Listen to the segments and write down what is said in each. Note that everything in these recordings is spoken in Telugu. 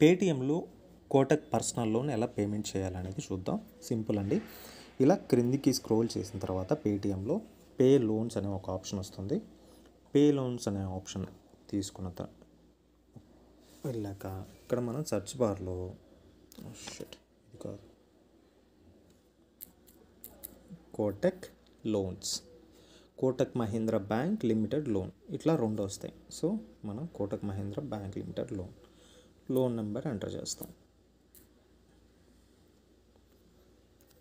పేటిఎంలో కోటక్ పర్సనల్ లోన్ ఎలా పేమెంట్ చేయాలనేది చూద్దాం. సింపుల్ అండి. ఇలా క్రిందికి స్క్రోల్ చేసిన తర్వాత పేటిఎంలో పే లోన్స్ అనే ఒక ఆప్షన్ వస్తుంది. పే లోన్స్ అనే ఆప్షన్ తీసుకున్న వెళ్ళాక ఇక్కడ మనం సెర్చ్ బార్లో ఇది కాదు, Kotak loans, Kotak Mahindra bank limited loan, ఇట్లా రెండు వస్తాయి. సో మనం Kotak Mahindra bank limited loan number enter చేస్తాం.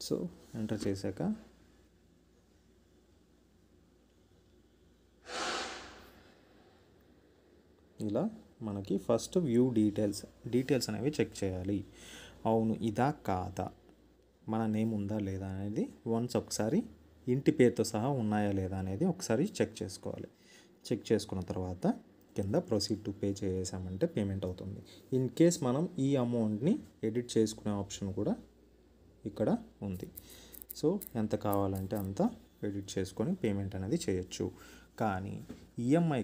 సో ఎంటర్ చేశాక ఇలా మనకి ఫస్ట్ వ్యూ డీటెయిల్స్ అనేవి చెక్ చేయాలి. అవును ఇదా కాదా, మన నేమ్ ఉందా లేదా అనేది వన్స్ ఒకసారి ఇంటి పేరుతో సహా ఉన్నాయా లేదా అనేది ఒకసారి చెక్ చేసుకోవాలి. చెక్ చేసుకున్న తర్వాత కింద ప్రొసీడ్ టు పే చేసామంటే పేమెంట్ అవుతుంది. ఇన్ కేస్ మనం ఈ అమౌంట్ని ఎడిట్ చేసుకునే ఆప్షన్ కూడా ఇక్కడ ఉంది. సో ఎంత కావాలంటే అంత ఎడిట్ చేసుకొని పేమెంట్ అనేది చేయొచ్చు. కానీ ఈఎంఐ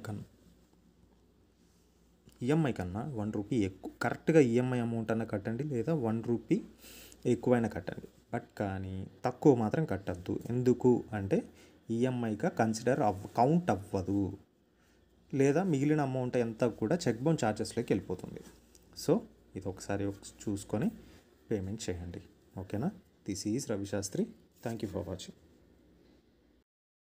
కన్నా ₹1 ఎక్కువ, కరెక్ట్గా ఈఎంఐ అమౌంట్ అన్న కట్టండి, లేదా ₹1 ఎక్కువైనా కట్టండి. బట్ కానీ తక్కువ మాత్రం కట్టద్దు. ఎందుకు అంటే ఈఎంఐగా కౌంట్ అవ్వదు, లేదా మిగిలిన అమౌంట్ ఎంత కూడా చెక్ బౌన్స్ ఛార్జెస్లోకి వెళ్ళిపోతుంది. సో ఇది ఒకసారి చూసుకొని పేమెంట్ చేయండి. ఓకేనా? This is Ravi Shastri. Thank you for watching.